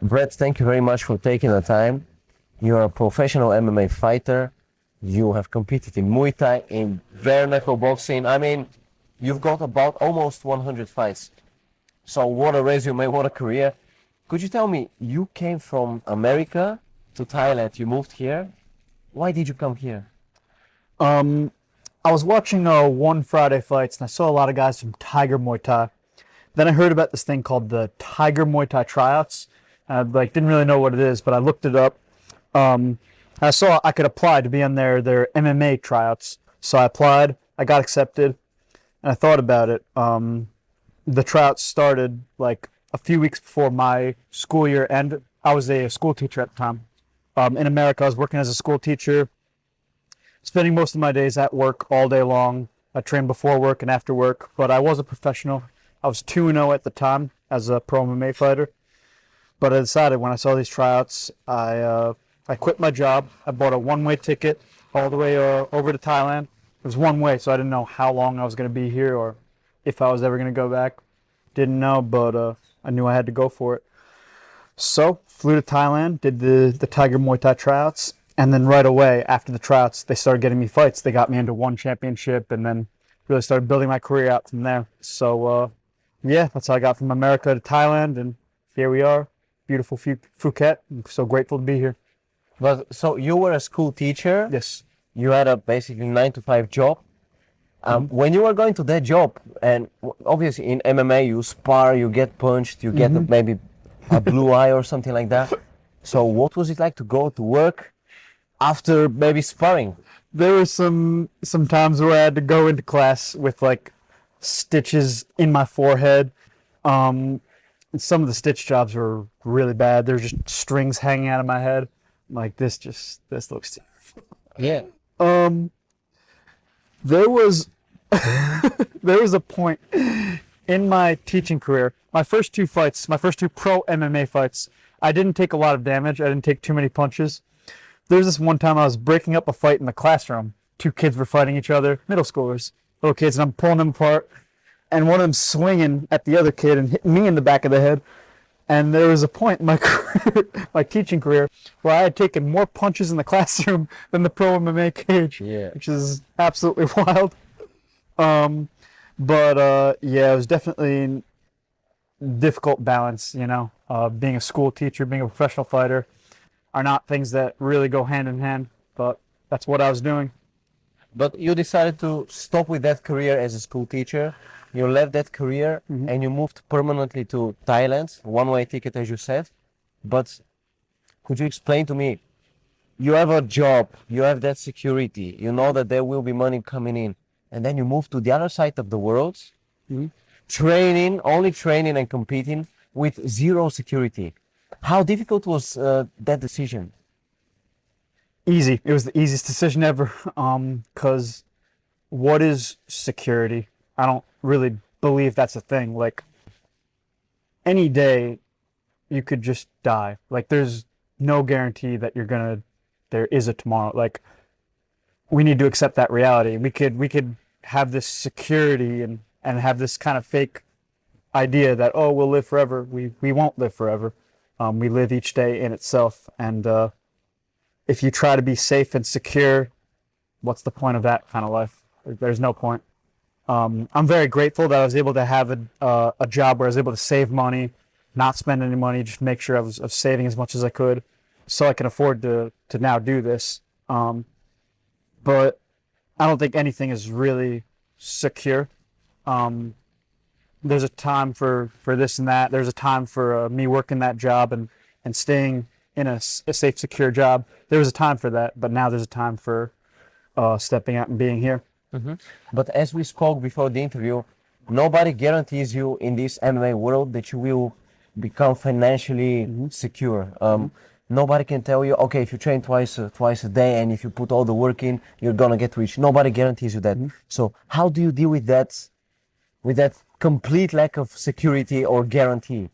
Brett, thank you very much for taking the time. You're a professional MMA fighter. You have competed in Muay Thai, in bare-knuckle boxing. I mean, you've got about almost 100 fights. So what a resume, what a career. Could you tell me, you came from America to Thailand, you moved here. Why did you come here? Um, I was watching one Friday fights and I saw a lot of guys from Tiger Muay Thai. Then I heard about this thing called the Tiger Muay Thai tryouts. I didn't really know what it is, but I looked it up. Um, I saw I could apply to be on their MMA tryouts. So I applied, I got accepted, and I thought about it. The tryouts started like a few weeks before my school year ended. I was a school teacher at the time. In America, I was working as a school teacher, spending most of my days at work all day long. I trained before work and after work, but I was a professional. I was 2-0 at the time as a pro MMA fighter. But I decided when I saw these tryouts, I quit my job. I bought a one-way ticket all the way over to Thailand. It was one way, so I didn't know how long I was going to be here or if I was ever going to go back. Didn't know, but I knew I had to go for it. So flew to Thailand, did the Tiger Muay Thai tryouts, and then right away after the tryouts, they started getting me fights. They got me into one championship, and then really started building my career out from there. So yeah, that's how I got from America to Thailand, and here we are, beautiful Phuket. I'm so grateful to be here. But so you were a school teacher. Yes. You had a basically 9 to 5 job. When you were going to that job, and obviously in MMA you spar, you get punched, you get maybe a blue eye or something like that. So what was it like to go to work after maybe sparring? There were some times where I had to go into class with like stitches in my forehead. Some of the stitch jobs were really bad. There's just strings hanging out of my head. I'm like, this looks terrible. Yeah. There was there was a point in my teaching career. My first two pro MMA fights, I didn't take a lot of damage. I didn't take too many punches. There's this one time I was breaking up a fight in the classroom. Two kids were fighting each other, middle schoolers, little kids, and I'm pulling them apart. And one of them swinging at the other kid and hitting me in the back of the head. And there was a point in my career, my teaching career, where I had taken more punches in the classroom than the pro MMA cage, Yeah. which is absolutely wild. Yeah, it was definitely difficult balance, you know. Being a school teacher, being a professional fighter are not things that really go hand in hand, but that's what I was doing. But you decided to stop with that career as a school teacher. You left that career and you moved permanently to Thailand, one-way ticket as you said. But could you explain to me, you have a job, you have that security, you know that there will be money coming in, and then you move to the other side of the world, training, only training and competing with zero security. How difficult was that decision? Easy. It was the easiest decision ever. Because what is security? I don't really believe that's a thing. Like, any day you could just die. Like, there's no guarantee that there is a tomorrow. Like, we need to accept that reality. We could have this security and have this kind of fake idea that, oh, we'll live forever. We won't live forever. We live each day in itself. And if you try to be safe and secure, what's the point of that kind of life? There's no point. I'm very grateful that I was able to have a job where I was able to save money, not spend any money, just make sure I was saving as much as I could so I can afford to now do this. But I don't think anything is really secure. There's a time for this and that. There's a time for me working that job and staying in a safe, secure job. There was a time for that, but now there's a time for stepping out and being here. But as we spoke before the interview, nobody guarantees you in this MMA world that you will become financially secure. Nobody can tell you, okay, if you train twice a day and if you put all the work in, you're gonna get rich. Nobody guarantees you that. So how do you deal with that complete lack of security or guarantee?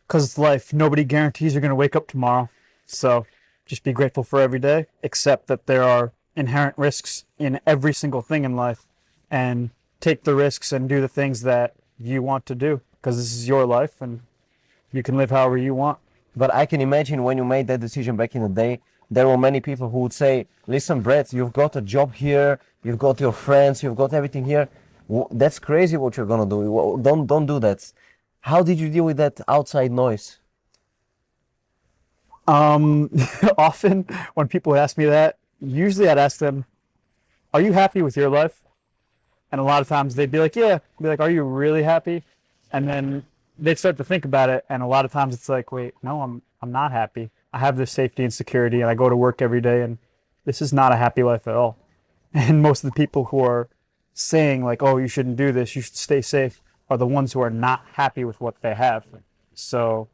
Because it's life. Nobody guarantees you're going to wake up tomorrow. So just be grateful for every day, accept that there are inherent risks in every single thing in life, and take the risks and do the things that you want to do, because this is your life and you can live however you want. But I can imagine when you made that decision back in the day, there were many people who would say, "Listen, Brett, you've got a job here, you've got your friends, you've got everything here. That's crazy what you're gonna do. Don't do that." How did you deal with that outside noise? Often when people would ask me that, usually I'd ask them, "Are you happy with your life?" And a lot of times they'd be like, "Yeah." I'd be like, "Are you really happy?" And then they'd start to think about it, and a lot of times it's like, "Wait, no, I'm not happy. I have this safety and security, and I go to work every day, and this is not a happy life at all." And most of the people who are saying like, "Oh, you shouldn't do this, you should stay safe," are the ones who are not happy with what they have. So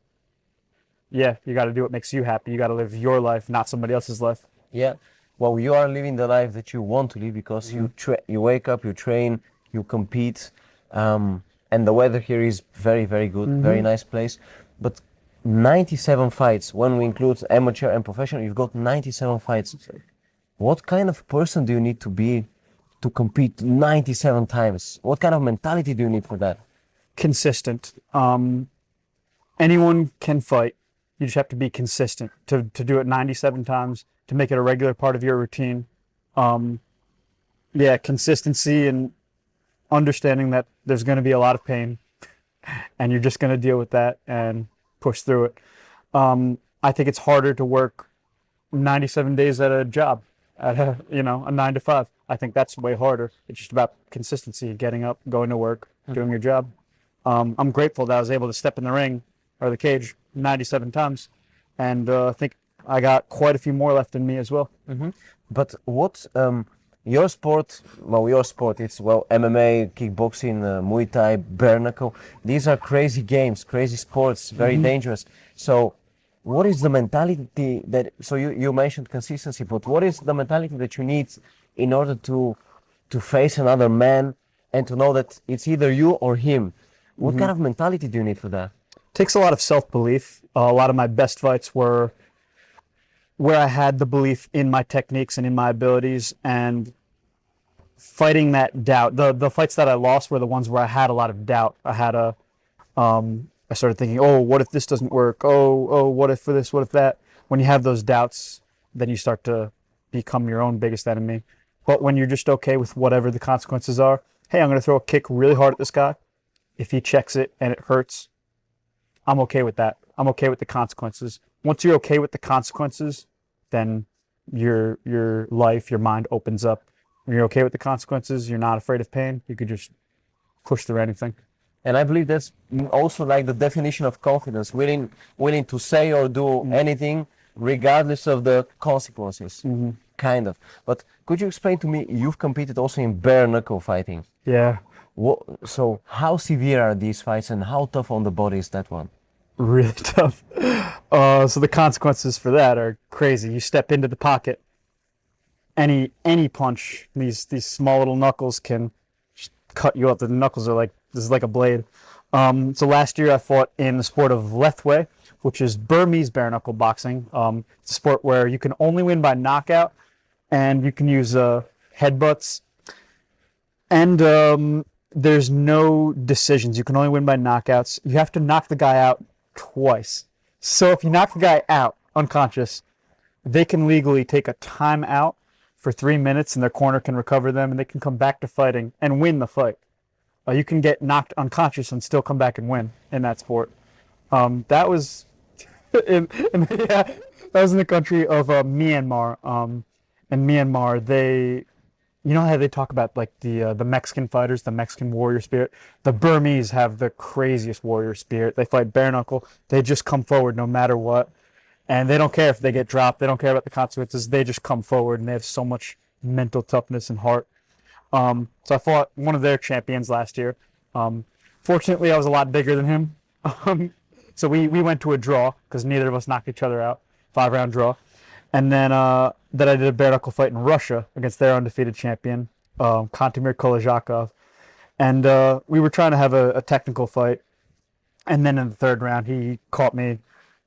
yeah, you got to do what makes you happy. You got to live your life, not somebody else's life. Yeah. Well, you are living the life that you want to live because you wake up, you train, you compete, and the weather here is very, very good, very nice place. But 97 fights, when we include amateur and professional, you've got 97 fights. What kind of person do you need to be to compete 97 times? What kind of mentality do you need for that? Consistent. Anyone can fight. You just have to be consistent to do it 97 times, to make it a regular part of your routine. Yeah, consistency and understanding that there's going to be a lot of pain and you're just going to deal with that and push through it. I think it's harder to work 97 days at a job, at a 9 to 5. I think that's way harder. It's just about consistency, getting up, going to work, doing your job. I'm grateful that I was able to step in the ring or the cage 97 times, and I think I got quite a few more left in me as well. But what your sport? It's MMA, kickboxing, Muay Thai, Bare-Knuckle. These are crazy games, crazy sports, very dangerous. So, what is the mentality that? So you mentioned consistency, but what is the mentality that you need in order to face another man and to know that it's either you or him? What kind of mentality do you need for that? Takes a lot of self-belief. A lot of my best fights were where I had the belief in my techniques and in my abilities, and fighting that doubt. The fights that I lost were the ones where I had a lot of doubt. I started thinking, "Oh, what if this doesn't work? Oh, what if for this? What if that?" When you have those doubts, then you start to become your own biggest enemy. But when you're just okay with whatever the consequences are, hey, I'm going to throw a kick really hard at this guy. If he checks it and it hurts, I'm okay with that. I'm okay with the consequences. Once you're okay with the consequences, then your life, your mind opens up. When you're okay with the consequences, you're not afraid of pain. You could just push through anything. And I believe that's also like the definition of confidence, willing to say or do anything regardless of the consequences, kind of. But could you explain to me, you've competed also in bare-knuckle fighting. Yeah. So how severe are these fights and how tough on the body is that one? Really tough. So the consequences for that are crazy. You step into the pocket, any punch, these small little knuckles can just cut you up. The knuckles are like, this is like a blade. So last year I fought in the sport of lethwei, which is Burmese bare knuckle boxing. It's a sport where you can only win by knockout, and you can use headbutts, and there's no decisions. You can only win by knockouts. You have to knock the guy out twice. So if you knock the guy out unconscious, they can legally take a timeout for 3 minutes, and their corner can recover them, and they can come back to fighting and win the fight. You can get knocked unconscious and still come back and win in that sport. That was that was in the country of Myanmar. In Myanmar, you know how they talk about like the Mexican fighters, the Mexican warrior spirit. The Burmese have the craziest warrior spirit. They fight bare knuckle. They just come forward no matter what, and they don't care if they get dropped. They don't care about the consequences. They just come forward, and they have so much mental toughness and heart. So I fought one of their champions last year. Fortunately, I was a lot bigger than him. So we went to a draw because neither of us knocked each other out. 5-round draw. And then I did a bare knuckle fight in Russia against their undefeated champion, Kantemir Kolozhakov. And we were trying to have a technical fight. And then in the third round, he caught me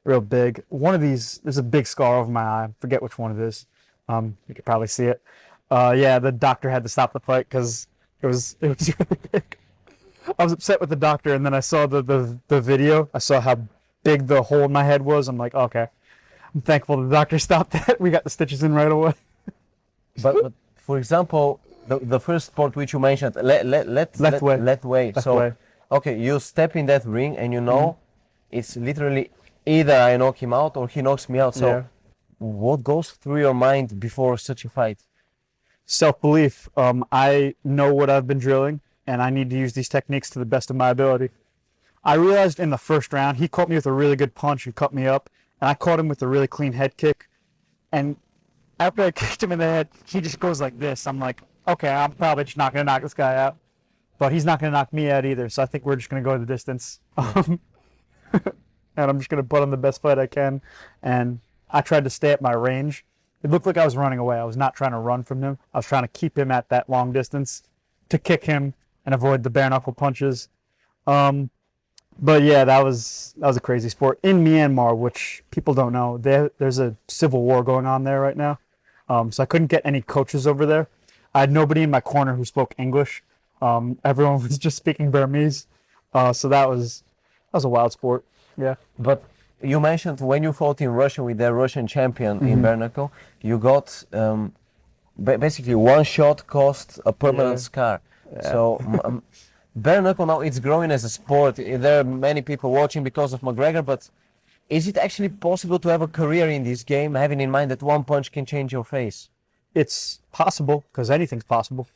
real big. One of these, there's a big scar over my eye. I forget which one it is. You could probably see it. Yeah, the doctor had to stop the fight because it was really big. I was upset with the doctor, and then I saw the video. I saw how big the hole in my head was, I'm like, okay. I'm thankful the doctor stopped that. We got the stitches in right away. But for example, the first sport which you mentioned, Lethwei. lethwei. So, Lethwei. okay, you step in that ring and you know it's literally either I knock him out or he knocks me out. So, Yeah. what goes through your mind before such a fight? Self-belief. I know what I've been drilling, and I need to use these techniques to the best of my ability. I realized in the first round, he caught me with a really good punch and cut me up, and I caught him with a really clean head kick. And after I kicked him in the head, he just goes like this. I'm like, okay, I'm probably just not going to knock this guy out. But he's not going to knock me out either, so I think we're just going to go the distance. And I'm just going to put on the best fight I can. And I tried to stay at my range. It looked like I was running away. I was not trying to run from him. I was trying to keep him at that long distance to kick him and avoid the bare-knuckle punches. But yeah, that was a crazy sport. In Myanmar, which people don't know, there's a civil war going on there right now. So I couldn't get any coaches over there. I had nobody in my corner who spoke English. Everyone was just speaking Burmese. So that was a wild sport. Yeah. But you mentioned when you fought in Russia with the Russian champion in Bare-Knuckle, you got basically one shot cost a permanent scar. Yeah. So Bare-Knuckle now it's growing as a sport. There are many people watching because of McGregor, but is it actually possible to have a career in this game, having in mind that one punch can change your face? It's possible, because anything's possible.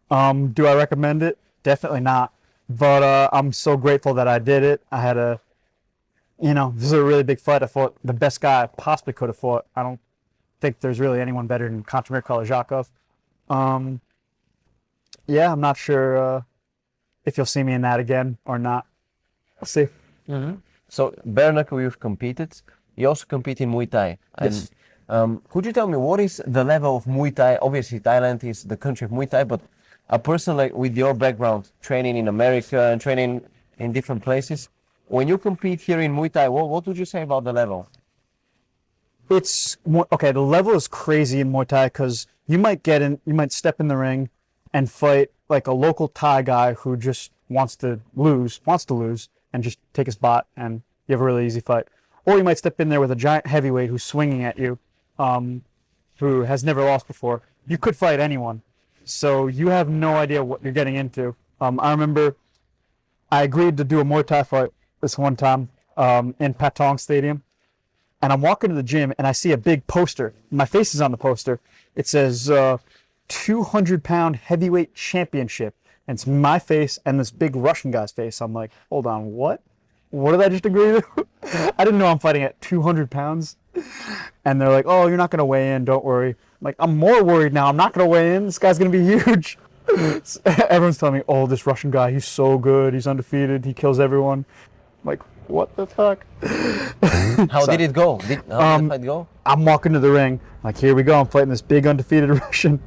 Do I recommend it? Definitely not. But I'm so grateful that I did it. I had this is a really big fight. I fought the best guy I possibly could have fought. I don't think there's really anyone better than Kantemir Kalashnikov. Yeah, I'm not sure if you'll see me in that again or not. We'll see. So Bare-Knuckle you've competed. You also compete in Muay Thai. Yes. And, could you tell me what is the level of Muay Thai? Obviously Thailand is the country of Muay Thai, but a person like with your background, training in America and training in different places, when you compete here in Muay Thai, what would you say about the level? It's okay. The level is crazy in Muay Thai because you might step in the ring and fight like a local Thai guy who just wants to lose, and just take a spot, and you have a really easy fight. Or you might step in there with a giant heavyweight who's swinging at you, who has never lost before. You could fight anyone, so you have no idea what you're getting into. I remember I agreed to do a Muay Thai fight this one time in Patong Stadium. And I'm walking to the gym and I see a big poster. My face is on the poster. It says 200-pound heavyweight championship. And it's my face and this big Russian guy's face. I'm like, hold on, what? What did I just agree to? I didn't know I'm fighting at 200 pounds. And they're like, oh, you're not going to weigh in. Don't worry. I'm like, I'm more worried now. I'm not going to weigh in. This guy's going to be huge. Everyone's telling me, oh, this Russian guy, he's so good. He's undefeated. He kills everyone. I'm like, what the fuck? How did it go? How did the fight go? I'm walking to the ring, like, here we go. I'm fighting this big undefeated Russian.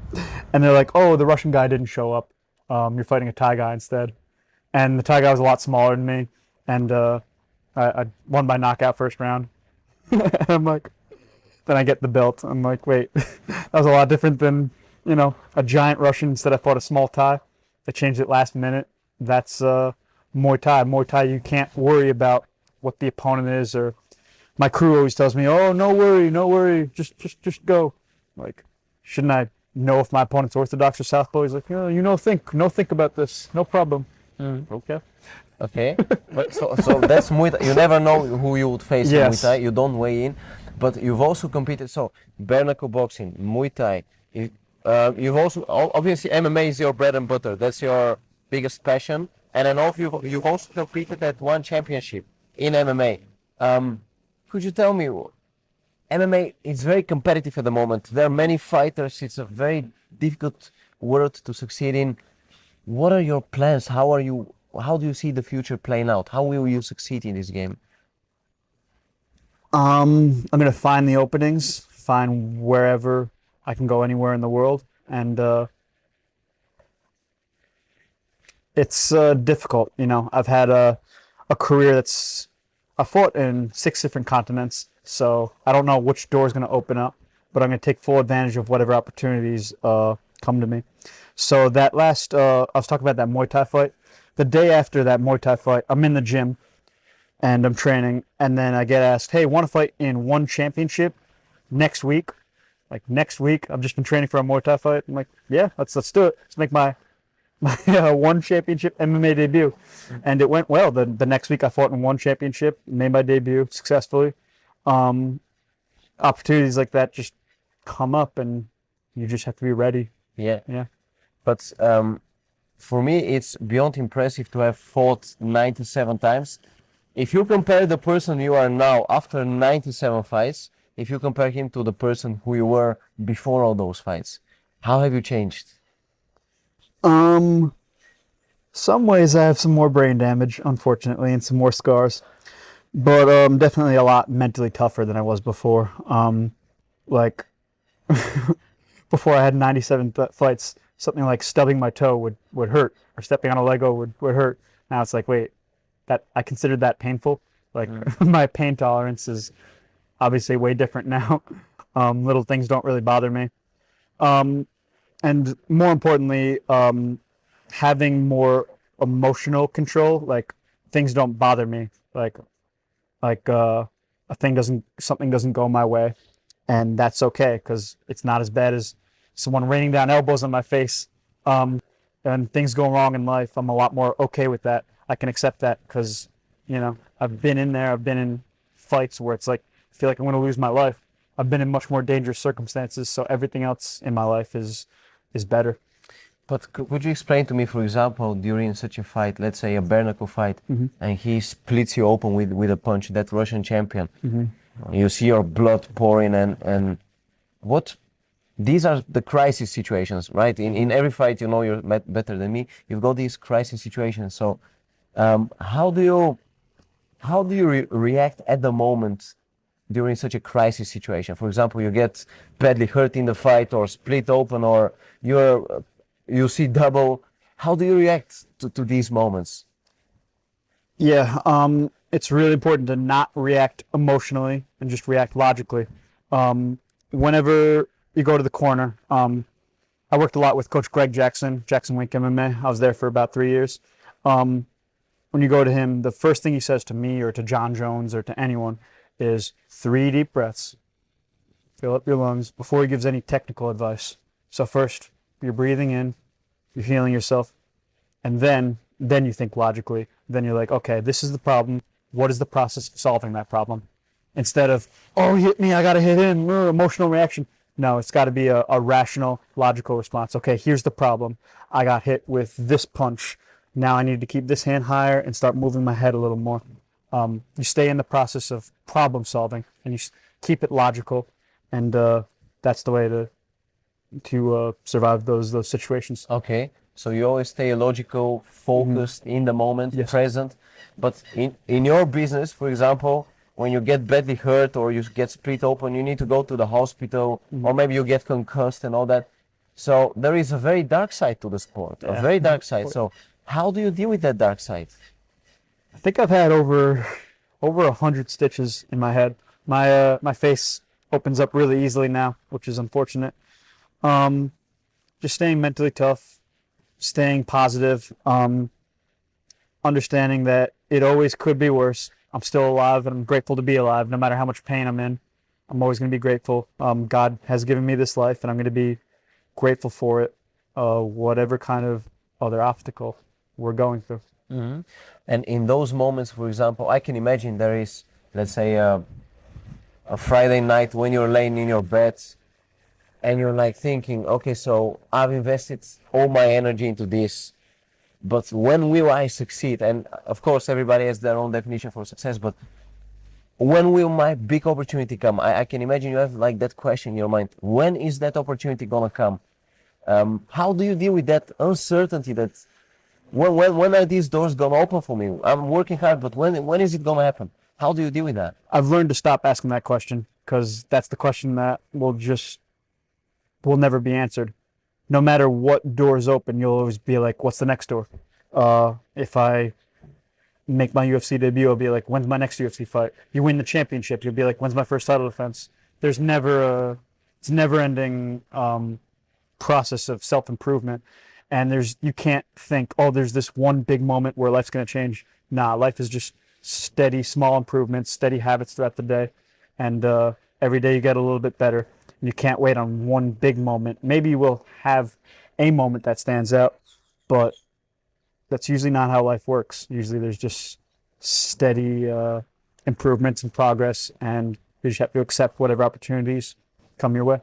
And they're like, oh, the Russian guy didn't show up. You're fighting a Thai guy instead. And the Thai guy was a lot smaller than me. And I won by knockout first round. And I'm like, then I get the belt. I'm like, wait, that was a lot different than, a giant Russian instead I fought a small Thai. They changed it last minute. That's Muay Thai. Muay Thai, you can't worry about what the opponent is, or my crew always tells me, oh, no worry, just go. Like, shouldn't I know if my opponent's Orthodox or Southpaw? He's like, think about this, no problem. Okay, but so that's Muay Thai. You never know who you would face in Muay Thai. You don't weigh in, but you've also competed. So bare-knuckle boxing, Muay Thai. You've also obviously MMA is your bread and butter. That's your biggest passion. And I know you've also competed at one championship in MMA. Could you tell me, MMA is very competitive at the moment. There are many fighters. It's a very difficult world to succeed in. What are your plans? How do you see the future playing out? How will you succeed in this game? I'm gonna find the openings, find wherever I can go anywhere in the world, and it's difficult. I've had a career I fought in 6 different continents, so I don't know which door is going to open up, but I'm going to take full advantage of whatever opportunities come to me. So that last, I was talking about that Muay Thai fight. The day after that Muay Thai fight, I'm in the gym, and I'm training, and then I get asked, "Hey, want to fight in one championship next week?" Like next week, I've just been training for a Muay Thai fight. I'm like, "Yeah, let's do it. Let's make my one championship MMA debut," and it went well. The next week, I fought in one championship, made my debut successfully. Opportunities like that just come up, and you just have to be ready. Yeah. Yeah. But for me, it's beyond impressive to have fought 97 times. If you compare the person you are now after 97 fights, if you compare him to the person who you were before all those fights, how have you changed? Some ways I have some more brain damage, unfortunately, and some more scars, but definitely a lot mentally tougher than I was before. Like before I had 97 fights, something like stubbing my toe would hurt, or stepping on a Lego would hurt. Now it's like, wait, that I considered that painful. Like my pain tolerance is obviously way different now. Little things don't really bother me. And more importantly, having more emotional control. Like things don't bother me. Like something doesn't go my way, and that's okay because it's not as bad as someone raining down elbows on my face. And things go wrong in life, I'm a lot more okay with that. I can accept that because, I've been in there. I've been in fights where it's like I feel like I'm going to lose my life. I've been in much more dangerous circumstances, so everything else in my life is better. But could you explain to me, for example, during such a fight, let's say a bare-knuckle fight, and he splits you open with a punch, that Russian champion, you see your blood pouring, and what? These are the crisis situations, right? In every fight, you're better than me. You've got these crisis situations. So, how do you react at the moment during such a crisis situation? For example, you get badly hurt in the fight, or split open, or you see double. How do you react to these moments? Yeah, it's really important to not react emotionally and just react logically. Whenever you go to the corner, I worked a lot with Coach Greg Jackson Wink MMA. I was there for about 3 years. When you go to him, the first thing he says to me or to John Jones or to anyone is 3 deep breaths. Fill up your lungs before he gives any technical advice. So first, you're breathing in, you're healing yourself, and then you think logically. Then you're like, okay, this is the problem. What is the process of solving that problem? Instead of, oh, he hit me, I gotta hit him, emotional reaction. No, it's got to be a rational, logical response. Okay, here's the problem. I got hit with this punch. Now I need to keep this hand higher and start moving my head a little more. You stay in the process of problem solving, and you keep it logical, and that's the way to survive those situations. Okay, so you always stay logical, focused, in the moment, Yes. present. But in your business, for example, when you get badly hurt or you get split open, you need to go to the hospital, or maybe you get concussed and all that. So there is a very dark side to the sport, a very dark side. So how do you deal with that dark side? I think I've had over 100 stitches in my head. My face opens up really easily now, which is unfortunate. Just staying mentally tough, staying positive, understanding that it always could be worse. I'm still alive, and I'm grateful to be alive, no matter how much pain I'm in. I'm always going to be grateful. God has given me this life, and I'm going to be grateful for it, whatever kind of other obstacle we're going through. Mm-hmm. And in those moments, for example, I can imagine there is, let's say, a Friday night when you're laying in your bed, and you're like thinking, okay, so I've invested all my energy into this, but when will I succeed? And of course, everybody has their own definition for success, but when will my big opportunity come? I can imagine you have like that question in your mind. When is that opportunity gonna come? How do you deal with that uncertainty that when are these doors gonna open for me? I'm working hard, but when is it gonna happen? How do you deal with that? I've learned to stop asking that question, because that's the question that will never be answered. No matter what doors open, you'll always be like, what's the next door? If I make my UFC debut, I'll be like, when's my next UFC fight? You win the championship, you'll be like, when's my first title defense? It's never ending process of self-improvement. And you can't think, oh, there's this one big moment where life's going to change. Nah, life is just steady, small improvements, steady habits throughout the day. And every day you get a little bit better. You can't wait on one big moment. Maybe you will have a moment that stands out, but that's usually not how life works. Usually there's just steady improvements and progress, and you just have to accept whatever opportunities come your way.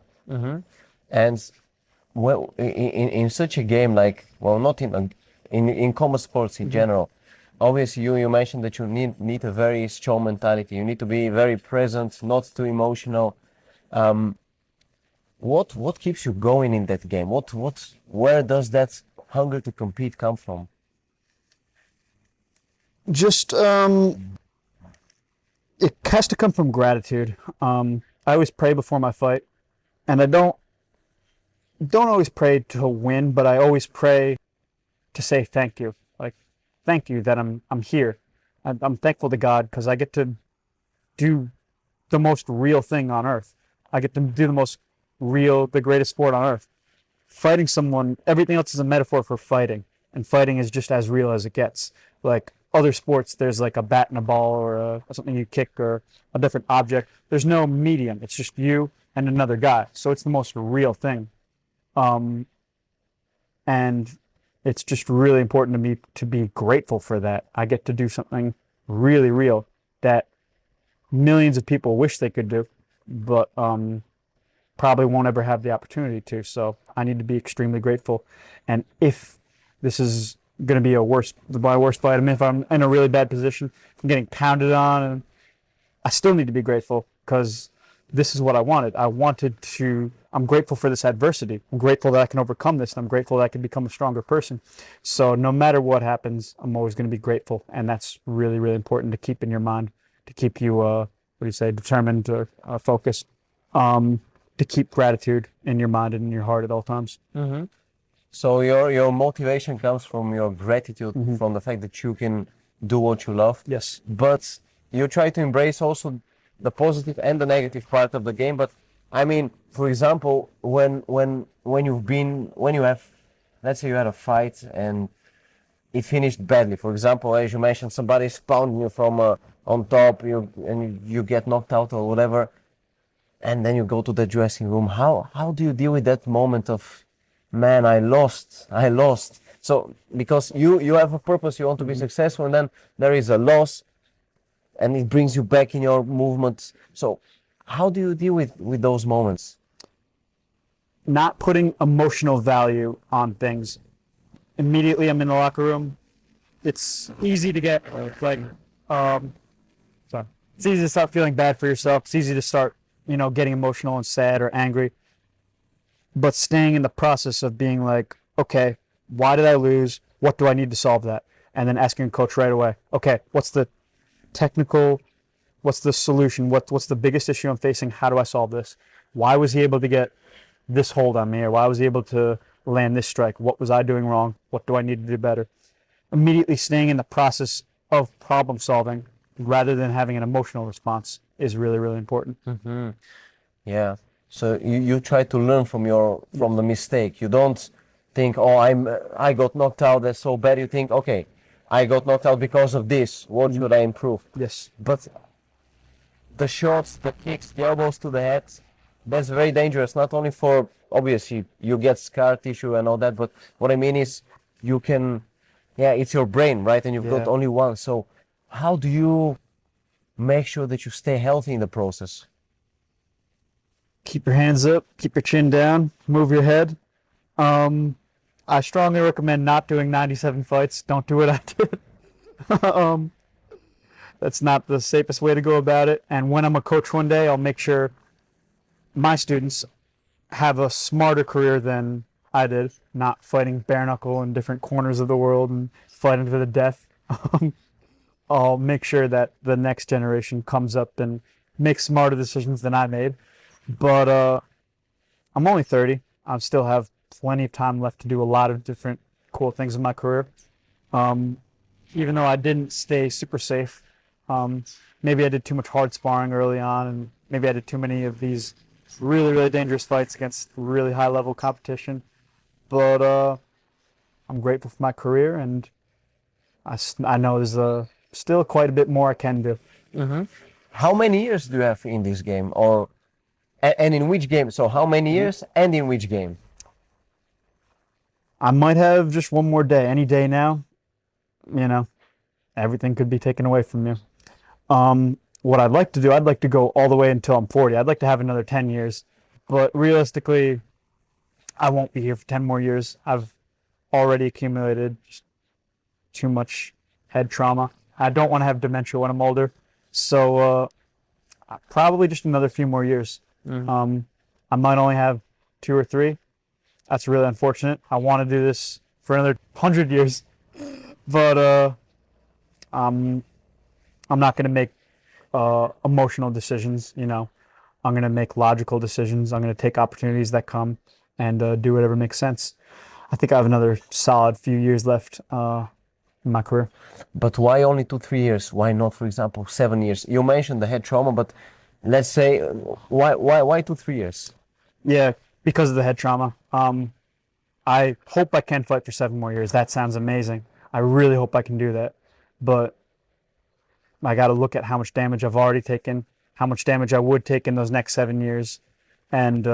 And well, in such a game like, well, not in combat sports in general, obviously you mentioned that you need a very strong mentality. You need to be very present, not too emotional. What keeps you going in that game? Where does that hunger to compete come from? Just it has to come from gratitude. I always pray before my fight, and I don't always pray to win, but I always pray to say thank you. Like, thank you that I'm here. I'm thankful to God because I get to do the most real thing on earth. I get to do the greatest sport on earth. Fighting someone, everything else is a metaphor for fighting, and fighting is just as real as it gets. Like other sports, there's like a bat and a ball or something you kick or a different object. There's no medium. It's just you and another guy. So it's the most real thing. And it's just really important to me to be grateful for that. I get to do something really real that millions of people wish they could do, but probably won't ever have the opportunity to. So I need to be extremely grateful. And if this is going to be my worst fight, I mean, if I'm in a really bad position, if I'm getting pounded on, and I still need to be grateful because this is what I wanted. I'm grateful for this adversity. I'm grateful that I can overcome this. And I'm grateful that I can become a stronger person. So no matter what happens, I'm always going to be grateful. And that's really, really important to keep in your mind, to keep you, determined or focused, to keep gratitude in your mind and in your heart at all times. So your motivation comes from your gratitude, from the fact that you can do what you love. Yes. But you try to embrace also the positive and the negative part of the game. But I mean, for example, when you have, let's say you had a fight and it finished badly. For example, as you mentioned, somebody's pounding you from on top, and you get knocked out or whatever, and then you go to the dressing room. How do you deal with that moment of, man, I lost? So because you have a purpose, you want to be successful, and then there is a loss, and it brings you back in your movements. So how do you deal with those moments? Not putting emotional value on things. Immediately I'm in the locker room. It's easy to get it's easy to start feeling bad for yourself. It's easy to start, getting emotional and sad or angry. But staying in the process of being like, okay, why did I lose? What do I need to solve that? And then asking a coach right away, okay, what's the solution? What's the biggest issue I'm facing? How do I solve this? Why was he able to get this hold on me? Or why was he able to land this strike? What was I doing wrong? What do I need to do better? Immediately staying in the process of problem solving rather than having an emotional response is really, really important. Yeah. So you try to learn from the mistake. You don't think, oh, I got knocked out, that's so bad. You think, okay, I got knocked out because of this. What should I improve? Yes. But the shots, the kicks, the elbows to the head, that's very dangerous. Not only for, obviously, you get scar tissue and all that, but what I mean is you can, it's your brain, right? And you've got only one. So how do you make sure that you stay healthy in the process? Keep your hands up, keep your chin down, move your head. I strongly recommend not doing 97 fights. Don't do what I did. That's not the safest way to go about it. And when I'm a coach one day, I'll make sure my students have a smarter career than I did, not fighting bare-knuckle in different corners of the world and fighting to the death. I'll make sure that the next generation comes up and makes smarter decisions than I made. But I'm only 30. I still have plenty of time left to do a lot of different cool things in my career. Even though I didn't stay super safe, maybe I did too much hard sparring early on, and maybe I did too many of these really, really dangerous fights against really high-level competition. But I'm grateful for my career, and I know there's still quite a bit more I can do. How many years do you have in this game, or and in which game? So how many years and in which game? I might have just one more day. Any day now, you know, everything could be taken away from you. What I'd like to do, I'd like to go all the way until I'm 40. I'd like to have another 10 years. But realistically, I won't be here for 10 more years. I've already accumulated just too much head trauma. I don't want to have dementia when I'm older. So probably just another few more years. I might only have 2 or 3. That's really unfortunate. I want to do this for another 100 years. But I'm not going to make emotional decisions, you know. I'm going to make logical decisions. I'm going to take opportunities that come and do whatever makes sense. I think I have another solid few years left in my career. But why only 2-3 years? Why not, for example, 7 years? You mentioned the head trauma, but let's say why 2-3 years? Yeah, because of the head trauma. I hope I can fight for 7 more years. That sounds amazing. I really hope I can do that. But I got to look at how much damage I've already taken, how much damage I would take in those next 7 years. And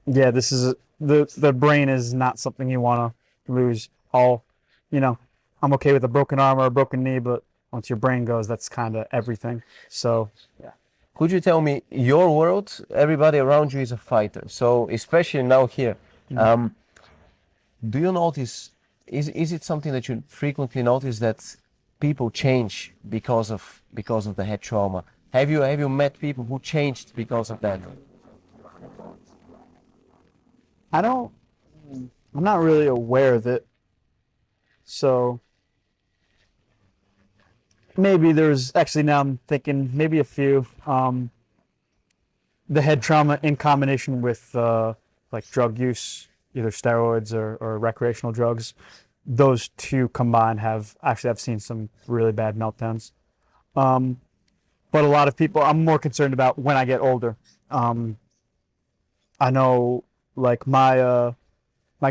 yeah, this is the brain is not something you want to lose. You know, I'm okay with a broken arm or a broken knee, but once your brain goes, that's kind of everything. So, yeah. Could you tell me, your world, everybody around you is a fighter. So especially now here, do you notice, is it something that you frequently notice that people change because of the head trauma? Have you met people who changed because of that? I'm not really aware of it. So maybe there's actually, now I'm thinking maybe a few. The head trauma in combination with like drug use, either steroids or recreational drugs, those two combined I've seen some really bad meltdowns. But a lot of people, I'm more concerned about when I get older. I know, like my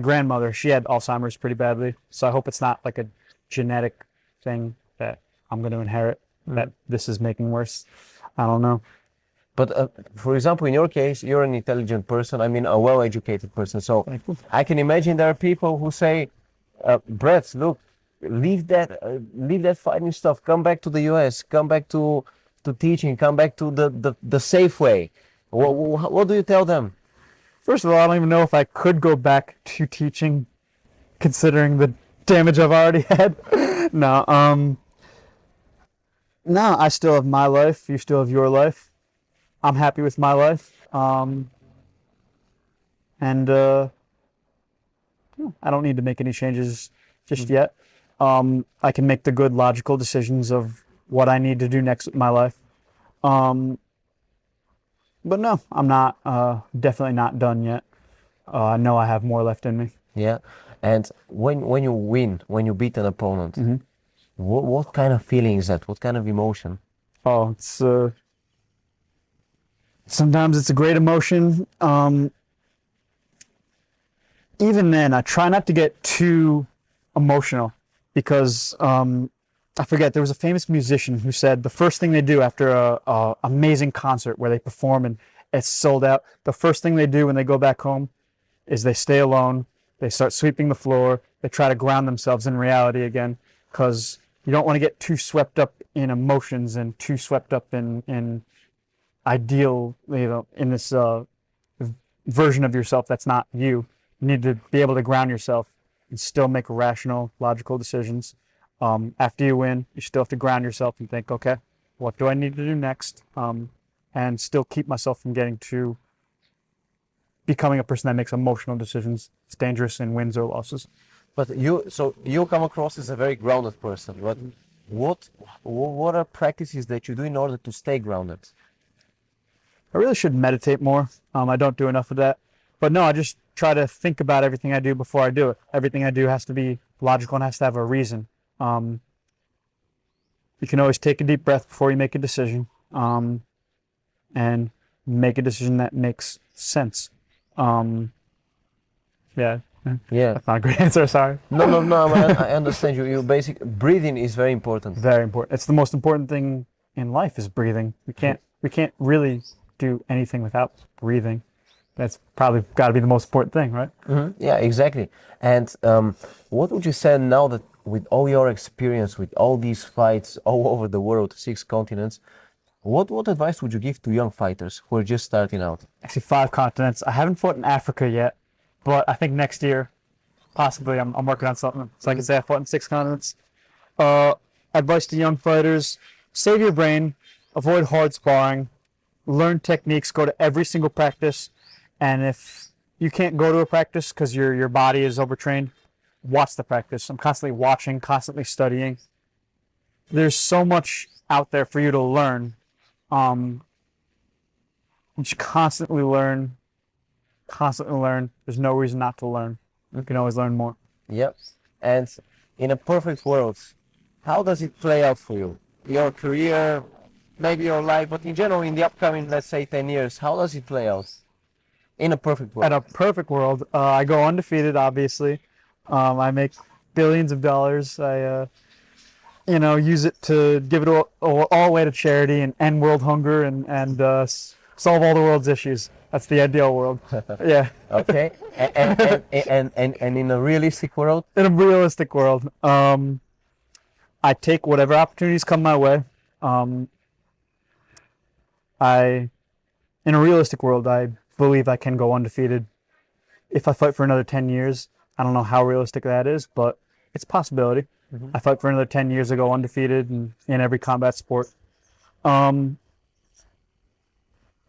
grandmother, she had Alzheimer's pretty badly, so I hope it's not like a genetic thing that I'm going to inherit, that this is making worse. I don't know. But for example, in your case, you're an intelligent person, I mean a well-educated person, so I can imagine there are people who say, Brett, look, leave that fighting stuff, come back to the US, come back to teaching, come back to the safe way. What do you tell them? First of all, I don't even know if I could go back to teaching, considering the damage I've already had. No, I still have my life. You still have your life. I'm happy with my life. And I don't need to make any changes just yet. I can make the good logical decisions of what I need to do next with my life. But no, I'm not, definitely not done yet. I know I have more left in me. Yeah, and when you win, when you beat an opponent, what kind of feeling is that? What kind of emotion? Oh, it's sometimes it's a great emotion. Even then, I try not to get too emotional because I forget, there was a famous musician who said the first thing they do after a amazing concert where they perform and it's sold out, the first thing they do when they go back home is they stay alone, they start sweeping the floor, they try to ground themselves in reality again, because you don't want to get too swept up in emotions and too swept up in ideal, you know, in this version of yourself that's not you. You need to be able to ground yourself and still make rational, logical decisions. After you win, you still have to ground yourself and think, okay, what do I need to do next? And still keep myself from getting to becoming a person that makes emotional decisions. It's dangerous in wins or losses. But you come across as a very grounded person. But what are practices that you do in order to stay grounded? I really should meditate more. I don't do enough of that. But no, I just try to think about everything I do before I do it. Everything I do has to be logical and has to have a reason. You can always take a deep breath before you make a decision, and make a decision that makes sense. Yeah, Yeah. That's not a great answer. Sorry. No. I understand you. You basic breathing is very important. Very important. It's the most important thing in life is breathing. We can't really do anything without breathing. That's probably got to be the most important thing, right? Yeah, exactly. And what would you say now that with all your experience, with all these fights all over the world, 6 continents, what advice would you give to young fighters who are just starting out? Actually, 5 continents. I haven't fought in Africa yet, but I think next year, possibly, I'm working on something. So I can say I fought in 6 continents. Advice to young fighters: save your brain, avoid hard sparring, learn techniques, go to every single practice, and if you can't go to a practice because your body is overtrained, watch the practice. I'm constantly watching, constantly studying. There's so much out there for you to learn. You should constantly learn, constantly learn. There's no reason not to learn. You can always learn more. Yep. And in a perfect world, how does it play out for you? Your career, maybe your life, but in general, in the upcoming, let's say, 10 years, how does it play out? In a perfect world. At a perfect world, I go undefeated, obviously. I make billions of dollars. I, use it to give it all away to charity and end world hunger and solve all the world's issues. That's the ideal world. Yeah. Okay. And in a realistic world? In a realistic world, I take whatever opportunities come my way. In a realistic world, I believe I can go undefeated. If I fight for another 10 years, I don't know how realistic that is, but it's a possibility. I fight for another 10 years to go undefeated in every combat sport.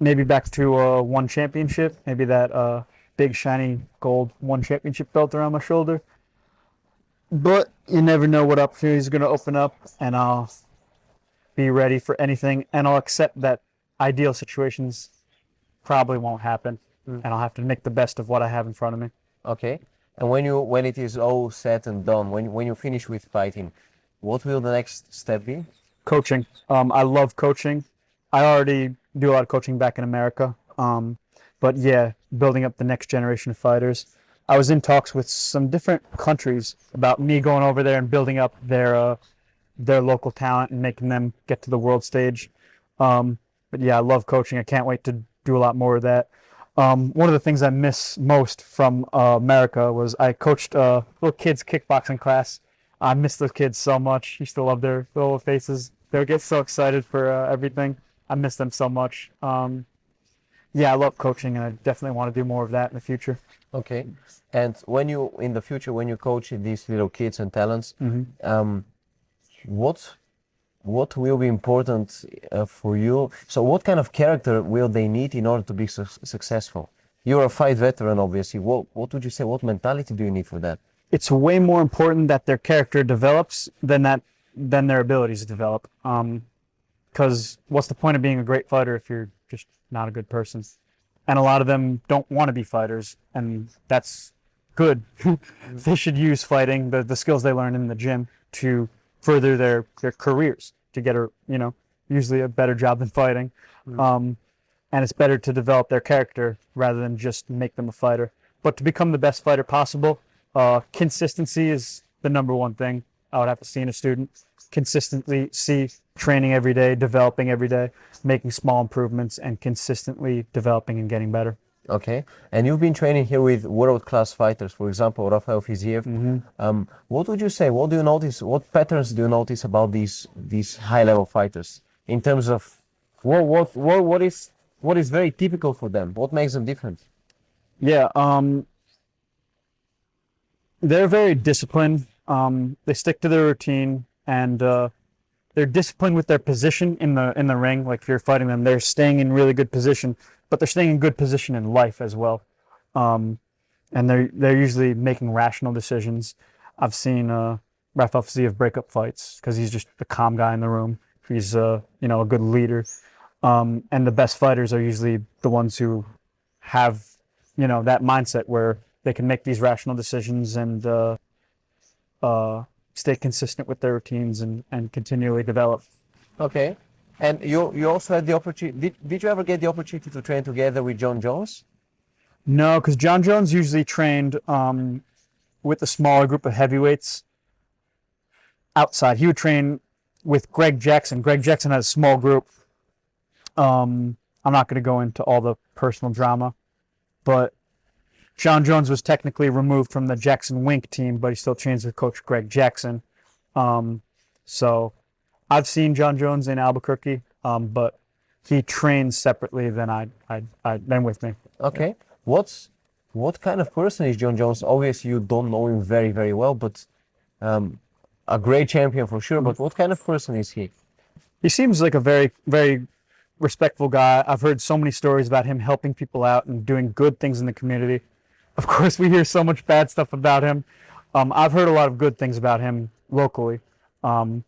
Maybe back to one championship, maybe that big shiny gold one championship belt around my shoulder. But you never know what opportunities are going to open up, and I'll be ready for anything, and I'll accept that ideal situations probably won't happen, and I'll have to make the best of what I have in front of me. Okay. And when it is all said and done, when you finish with fighting, what will the next step be? Coaching. I love coaching. I already do a lot of coaching back in America. But yeah, building up the next generation of fighters. I was in talks with some different countries about me going over there and building up their local talent and making them get to the world stage. But yeah, I love coaching. I can't wait to do a lot more of that. One of the things I miss most from America was I coached little kids kickboxing class. I miss those kids so much. Used to love their little faces. They would get so excited for everything. I miss them so much. Yeah, I love coaching, and I definitely want to do more of that in the future. Okay. And in the future, when you coach these little kids and talents, what will be important for you? So what kind of character will they need in order to be successful? You're a fight veteran, obviously. What would you say? What mentality do you need for that? It's way more important that their character develops than their abilities develop. Because what's the point of being a great fighter if you're just not a good person? And a lot of them don't want to be fighters, and that's good. They should use fighting, the skills they learn in the gym, to further their careers, to get usually a better job than fighting. And it's better to develop their character rather than just make them a fighter. But to become the best fighter possible, consistency is the number one thing I would have to see in a student. Consistently see training every day, developing every day, making small improvements, and consistently developing and getting better. Okay. And you've been training here with world-class fighters, for example, Rafael Fiziev. What would you say? What do you notice? What patterns do you notice about these high-level fighters in terms of what is very typical for them? What makes them different? Yeah, they're very disciplined. They stick to their routine, and they're disciplined with their position in the ring. Like if you're fighting them, they're staying in really good position, but they're staying in good position in life as well. And they're usually making rational decisions. I've seen Rafael Fiziev break up fights because he's just the calm guy in the room. He's a good leader. And the best fighters are usually the ones who have that mindset where they can make these rational decisions and stay consistent with their routines and continually develop. Okay. And you also had the opportunity. Did you ever get the opportunity to train together with John Jones? No, because John Jones usually trained with a smaller group of heavyweights outside. He would train with Greg Jackson. Greg Jackson has a small group. I'm not going to go into all the personal drama, but John Jones was technically removed from the Jackson Wink team, but he still trains with Coach Greg Jackson. So I've seen John Jones in Albuquerque, but he trains separately than than with me. Okay. What kind of person is John Jones? Obviously, you don't know him very, very well, but a great champion for sure. But what kind of person is he? He seems like a very, very respectful guy. I've heard so many stories about him helping people out and doing good things in the community. Of course, we hear so much bad stuff about him. I've heard a lot of good things about him locally. How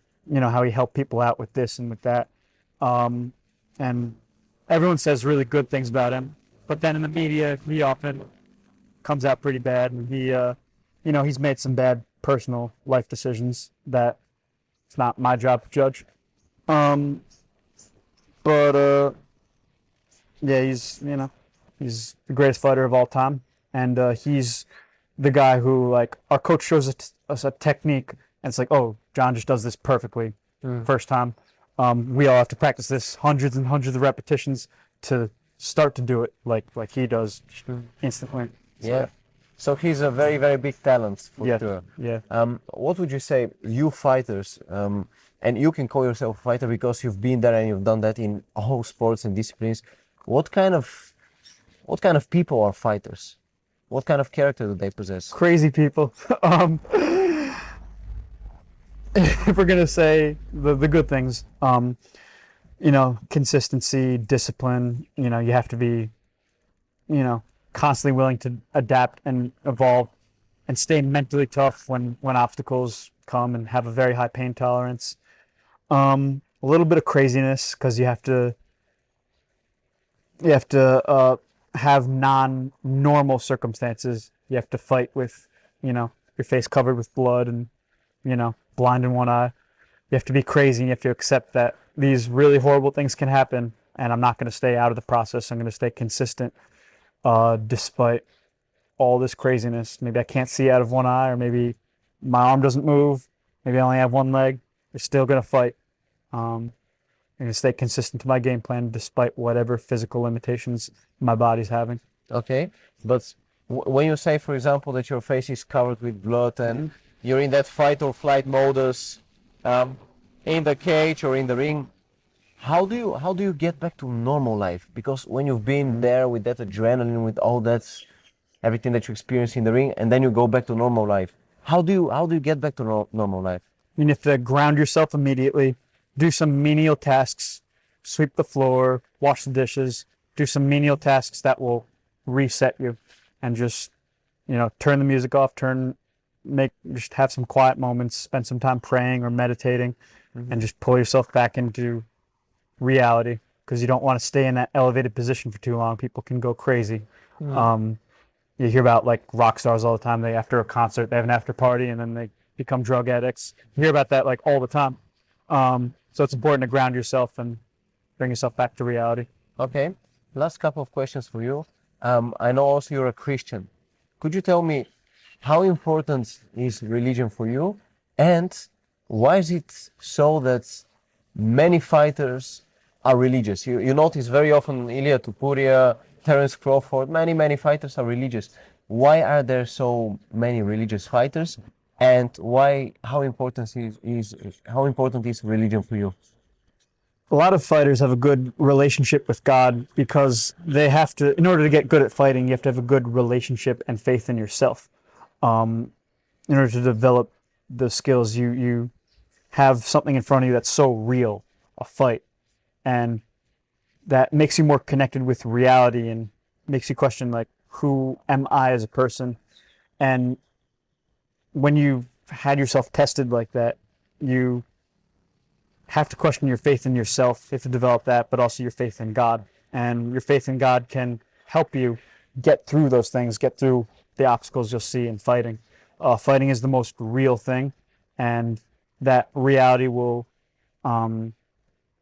he helped people out with this and with that. And everyone says really good things about him. But then in the media, he often comes out pretty bad. And he's made some bad personal life decisions that it's not my job to judge. Yeah, he's the greatest fighter of all time. And he's the guy who, like, our coach shows us a technique, and it's like, oh, John just does this perfectly first time. We all have to practice this hundreds and hundreds of repetitions to start to do it like he does instantly. Yeah. So he's a very, very big talent for sure. Yeah. What would you say, you fighters, and you can call yourself a fighter because you've been there and you've done that in all sports and disciplines. What kind of people are fighters? What kind of character do they possess? Crazy people. If we're gonna say the good things, consistency, discipline. You have to be, constantly willing to adapt and evolve, and stay mentally tough when obstacles come, and have a very high pain tolerance. A little bit of craziness because you have to have non-normal circumstances. You have to fight with, your face covered with blood and, blind in one eye. You have to be crazy, and you have to accept that these really horrible things can happen, and I'm not going to stay out of the process. I'm going to stay consistent despite all this craziness. Maybe I can't see out of one eye, or maybe my arm doesn't move. Maybe I only have one leg. You're still going to fight. I'm going to stay consistent to my game plan despite whatever physical limitations my body's having. Okay, but when you say, for example, that your face is covered with blood and you're in that fight or flight modus, in the cage or in the ring, how do you get back to normal life? Because when you've been there with that adrenaline, with all that, everything that you experience in the ring, and then you go back to normal life, how do you get back to normal life? You have to ground yourself immediately, do some menial tasks, sweep the floor, wash the dishes, do some menial tasks that will reset you, and just, turn the music off, just have some quiet moments, spend some time praying or meditating, and just pull yourself back into reality, because you don't want to stay in that elevated position for too long. People can go crazy. You hear about, like, rock stars all the time. After a concert, they have an after party, and then they become drug addicts. You hear about that, like, all the time. So it's important to ground yourself and bring yourself back to reality. Okay, last couple of questions for you. I know also you're a Christian. Could you tell me how important is religion for you, and why is it so that many fighters are religious? You notice very often Ilia Topuria, Terence Crawford, many fighters are religious. Why are there so many religious fighters, and how important is religion for you? A lot of fighters have a good relationship with God because they have to, in order to get good at fighting, you have to have a good relationship and faith in yourself. In order to develop the skills, you have something in front of you that's so real, a fight, and that makes you more connected with reality and makes you question, like, who am I as a person? And when you've had yourself tested like that, you have to question your faith in yourself. You have to develop that, but also your faith in God. And your faith in God can help you get through those things, get through the obstacles you'll see in fighting. Fighting is the most real thing, and that reality will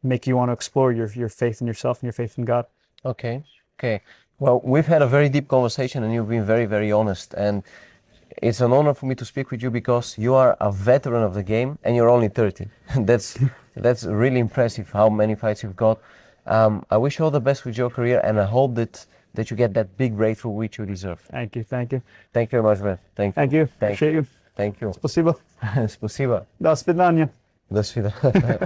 make you want to explore your faith in yourself and your faith in God. Okay. Well, we've had a very deep conversation, and you've been very, very honest. And it's an honor for me to speak with you because you are a veteran of the game and you're only 30. That's really impressive how many fights you've got. I wish you all the best with your career, and I hope that you get that big breakthrough which you deserve. Thank you. Thank you. Thank you very much, man. Thank you. Appreciate you. Thank you. Спасибо. Спасибо. До свидания. До свидания.